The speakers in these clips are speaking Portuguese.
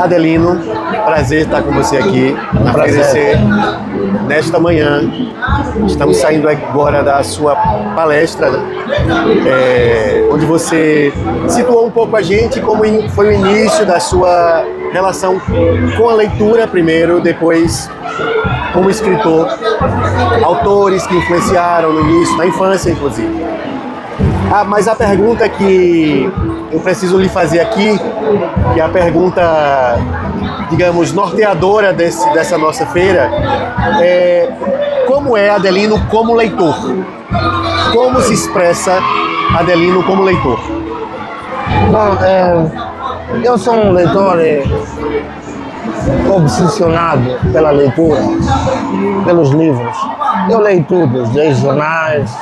Adelino, prazer estar com você aqui na FEIREC nesta manhã. Estamos saindo agora da sua palestra, né? Onde você situou um pouco a gente como foi o início da sua relação com a leitura primeiro, depois como escritor, autores que influenciaram no início, na infância inclusive. Mas a pergunta que eu preciso lhe fazer aqui, que é a pergunta, digamos, norteadora dessa nossa feira, é como é Adelino como leitor? Como se expressa Adelino como leitor? Bom, eu sou um leitor obsessionado pela leitura, pelos livros. Eu leio tudo, desde jornais,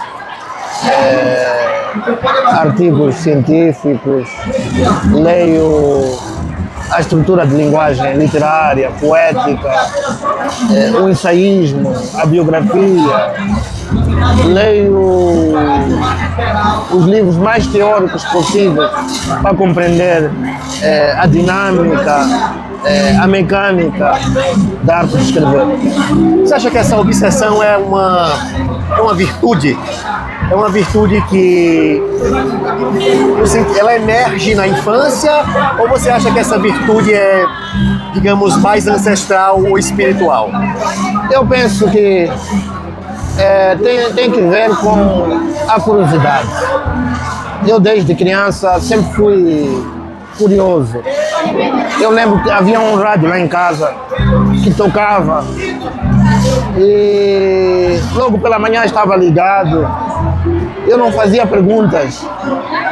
artigos científicos, leio a estrutura de linguagem literária, poética, o ensaísmo, a biografia, leio os livros mais teóricos possíveis para compreender a dinâmica, a mecânica da arte de escrever. Você acha que essa obsessão é uma virtude? É uma virtude que ela emerge na infância, ou você acha que essa virtude é, digamos, mais ancestral ou espiritual? Eu penso que tem que ver com a curiosidade. Eu desde criança sempre fui curioso. Eu lembro que havia um rádio lá em casa que tocava e logo pela manhã estava ligado. Eu não fazia perguntas,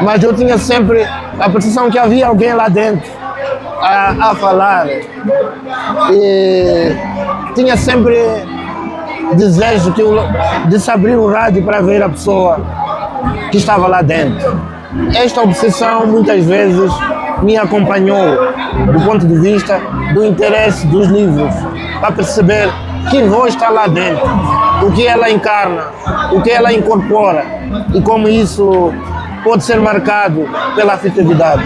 mas eu tinha sempre a percepção que havia alguém lá dentro a falar. E tinha sempre desejo de se abrir o rádio para ver a pessoa que estava lá dentro. Esta obsessão muitas vezes me acompanhou do ponto de vista do interesse dos livros, para perceber que voz está lá dentro, o que ela encarna, o que ela incorpora e como isso pode ser marcado pela afetividade.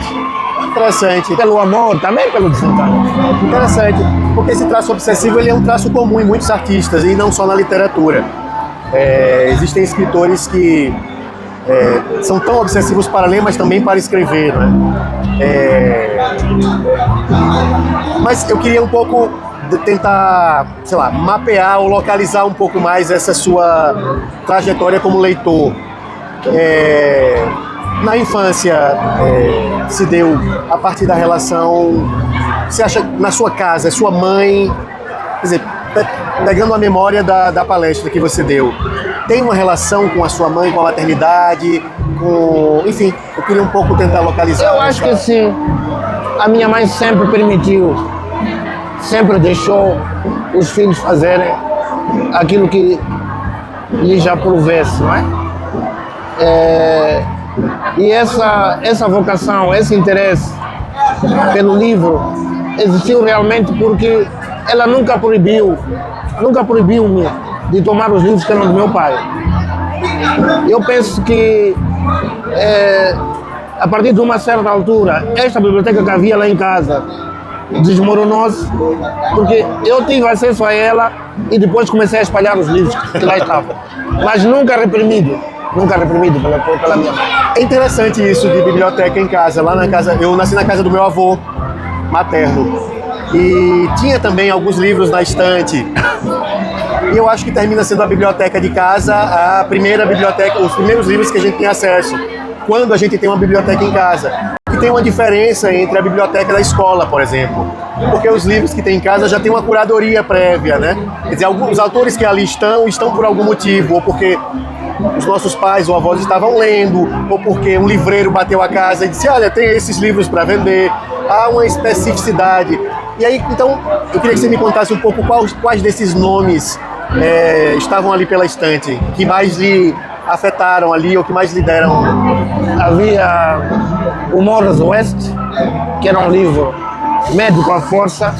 Interessante. Pelo amor, também pelo desencanto. Interessante, porque esse traço obsessivo ele é um traço comum em muitos artistas e não só na literatura. Existem escritores que são tão obsessivos para ler, mas também para escrever, né? Mas eu queria um pouco tentar, sei lá, mapear ou localizar um pouco mais essa sua trajetória como leitor. Na infância, se deu a partir da relação, você acha, na sua casa, sua mãe, quer dizer, pegando a memória da palestra que você deu, tem uma relação com a sua mãe, com a maternidade, enfim, eu queria um pouco tentar localizar. Eu acho que sim. A minha mãe sempre permitiu, sempre deixou os filhos fazerem aquilo que lhes aprovesse, não é? E essa vocação, esse interesse pelo livro existiu realmente porque ela nunca proibiu-me de tomar os livros que eram do meu pai. Eu penso que a partir de uma certa altura, esta biblioteca que havia lá em casa desmoronou-se porque eu tive acesso a ela e depois comecei a espalhar os livros que lá estavam, mas nunca reprimido pela minha mãe. É interessante isso de biblioteca em casa. Lá na casa, eu nasci na casa do meu avô materno e tinha também alguns livros na estante. E eu acho que termina sendo a biblioteca de casa a primeira biblioteca, os primeiros livros que a gente tem acesso quando a gente tem uma biblioteca em casa. E tem uma diferença entre a biblioteca da escola, por exemplo, porque os livros que tem em casa já tem uma curadoria prévia, né? Quer dizer, alguns autores que ali estão por algum motivo, ou porque os nossos pais ou avós estavam lendo, ou porque um livreiro bateu a casa e disse, olha, tem esses livros para vender. Há uma especificidade. E aí, então, eu queria que você me contasse um pouco quais desses nomes estavam ali pela estante, que mais lhe afetaram ali, ou que mais lhe deram. Havia o Morris West, que era um livro médico à força,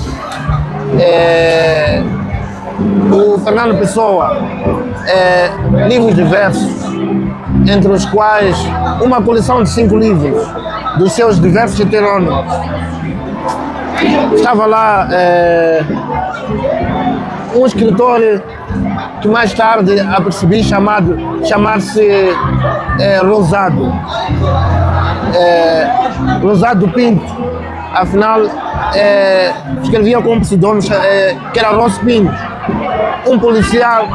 o Fernando Pessoa, livros diversos, entre os quais uma coleção de 5 livros dos seus diversos heterônimos. Estava lá um escritor que mais tarde apercebi chamar-se Rosado. Rosado Pinto. Afinal, escrevia com um pseudônimo que era Ross Pinto. Um policial,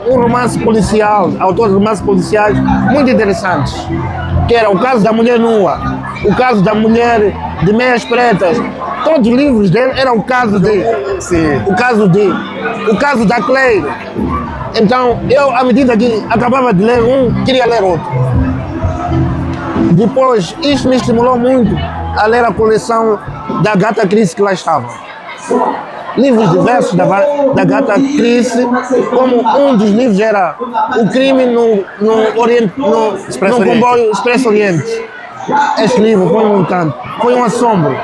um romance policial, autor de romances policiais muito interessantes, que era o caso da mulher nua, o caso da mulher de meias pretas. Todos os livros dele eram o caso o caso da Clay. Então, eu, à medida que acabava de ler um, queria ler outro. Depois, isso me estimulou muito a ler a coleção da Agatha Christie que lá estava. Livros diversos da Agatha Christie, como um dos livros era O Crime no Comboio Expresso Oriente. Este livro foi um encanto, foi um assombro.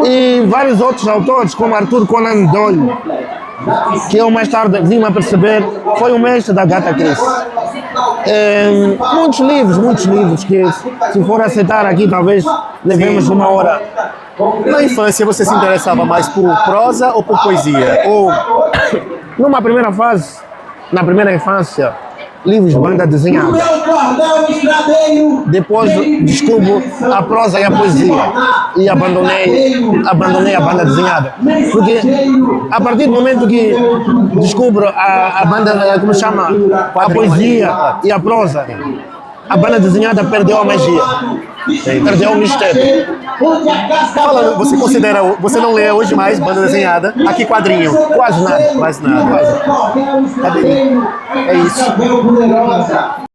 E vários outros autores, como Arthur Conan Doyle, que eu mais tarde vim a perceber, foi o mestre da Agatha Christie. Muitos livros que, se for aceitar aqui, talvez levemos uma hora. Na infância você se interessava mais por prosa ou por poesia? Ou numa primeira fase, na primeira infância, livros de banda desenhada. Depois descubro a prosa e a poesia e abandonei a banda desenhada. Porque a partir do momento que descubro a banda, como chama? A poesia e a prosa, a banda desenhada perdeu a magia. Perdeu o mistério. falando, você não lê hoje mais banda desenhada? Aqui quadrinho? Quase nada. Quase nada. Quase. Cadê? É isso.